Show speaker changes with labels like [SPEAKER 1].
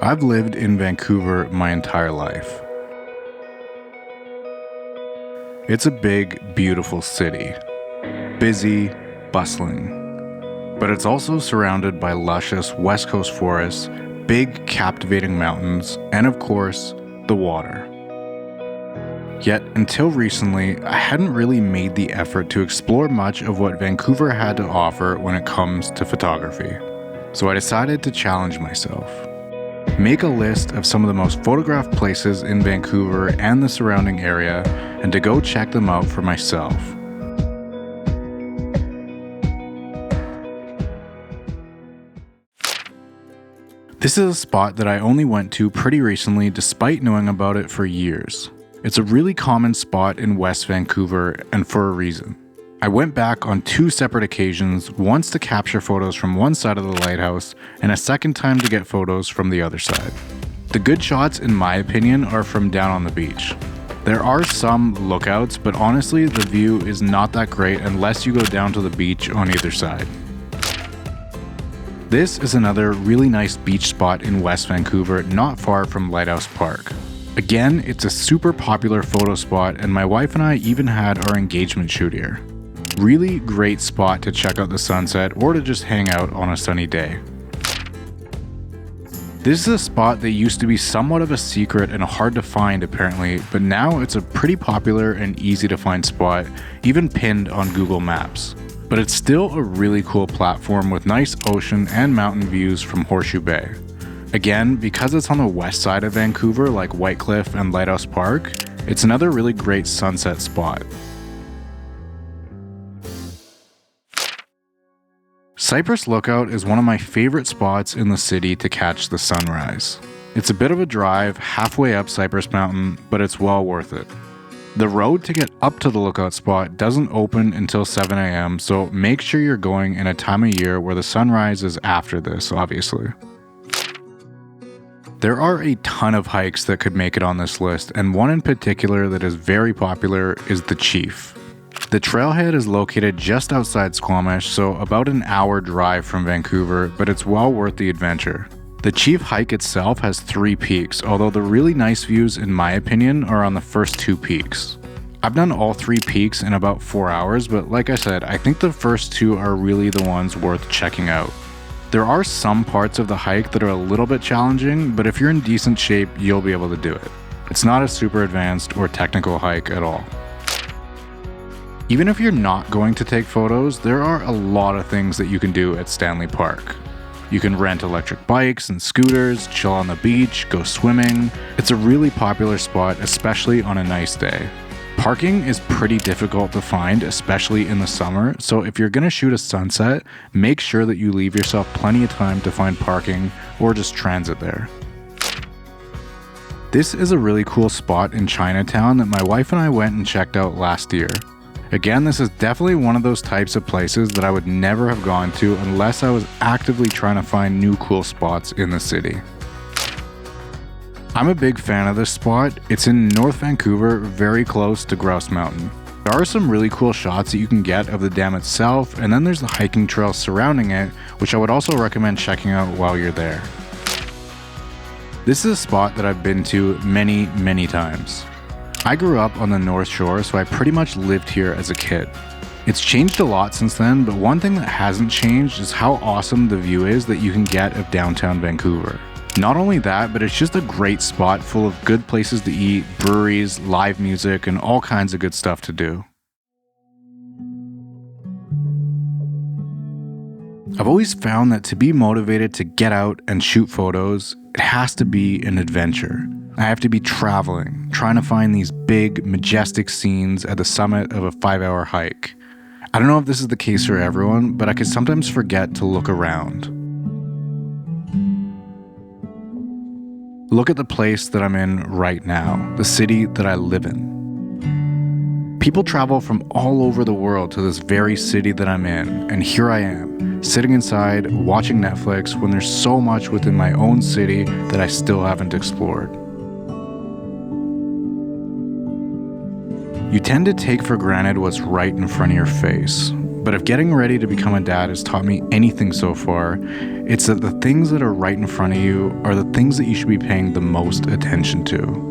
[SPEAKER 1] I've lived in Vancouver my entire life. It's a big, beautiful city. Busy, bustling. But it's also surrounded by luscious West Coast forests, big, captivating mountains, and of course, the water. Yet, until recently, I hadn't really made the effort to explore much of what Vancouver had to offer when it comes to photography. So I decided to challenge myself. Make a list of some of the most photographed places in Vancouver and the surrounding area, and to go check them out for myself. This is a spot that I only went to pretty recently despite knowing about it for years. It's a really common spot in West Vancouver, and for a reason. I went back on 2 separate occasions, once to capture photos from one side of the lighthouse, and a second time to get photos from the other side. The good shots, in my opinion, are from down on the beach. There are some lookouts, but honestly, the view is not that great unless you go down to the beach on either side. This is another really nice beach spot in West Vancouver, not far from Lighthouse Park. Again, it's a super popular photo spot, and my wife and I even had our engagement shoot here. Really great spot to check out the sunset or to just hang out on a sunny day. This is a spot that used to be somewhat of a secret and hard to find apparently, but now it's a pretty popular and easy to find spot, even pinned on Google Maps. But it's still a really cool platform with nice ocean and mountain views from Horseshoe Bay. Again, because it's on the west side of Vancouver like Whitecliff and Lighthouse Park, it's another really great sunset spot. Cypress Lookout is one of my favorite spots in the city to catch the sunrise. It's a bit of a drive halfway up Cypress Mountain, but it's well worth it. The road to get up to the lookout spot doesn't open until 7 a.m., so make sure you're going in a time of year where the sunrise is after this, obviously. There are a ton of hikes that could make it on this list, and one in particular that is very popular is the Chief. The trailhead is located just outside Squamish, so about an hour drive from Vancouver, but it's well worth the adventure. The Chief hike itself has 3 peaks, although the really nice views, in my opinion, are on the first 2 peaks. I've done all 3 peaks in about 4 hours, but like I said, I think the first 2 are really the ones worth checking out. There are some parts of the hike that are a little bit challenging, but if you're in decent shape, you'll be able to do it. It's not a super advanced or technical hike at all. Even if you're not going to take photos, there are a lot of things that you can do at Stanley Park. You can rent electric bikes and scooters, chill on the beach, go swimming. It's a really popular spot, especially on a nice day. Parking is pretty difficult to find, especially in the summer, so if you're gonna shoot a sunset, make sure that you leave yourself plenty of time to find parking or just transit there. This is a really cool spot in Chinatown that my wife and I went and checked out last year. Again, this is definitely one of those types of places that I would never have gone to unless I was actively trying to find new cool spots in the city. I'm a big fan of this spot. It's in North Vancouver, very close to Grouse Mountain. There are some really cool shots that you can get of the dam itself, and then there's the hiking trail surrounding it, which I would also recommend checking out while you're there. This is a spot that I've been to many times. I grew up on the North Shore, so I pretty much lived here as a kid. It's changed a lot since then, but one thing that hasn't changed is how awesome the view is that you can get of downtown Vancouver. Not only that, but it's just a great spot full of good places to eat, breweries, live music, and all kinds of good stuff to do. I've always found that to be motivated to get out and shoot photos, it has to be an adventure. I have to be traveling, trying to find these big, majestic scenes at the summit of a 5-hour hike. I don't know if this is the case for everyone, but I can sometimes forget to look around. Look at the place that I'm in right now, the city that I live in. People travel from all over the world to this very city that I'm in, and here I am, sitting inside, watching Netflix when there's so much within my own city that I still haven't explored. You tend to take for granted what's right in front of your face. But if getting ready to become a dad has taught me anything so far, it's that the things that are right in front of you are the things that you should be paying the most attention to.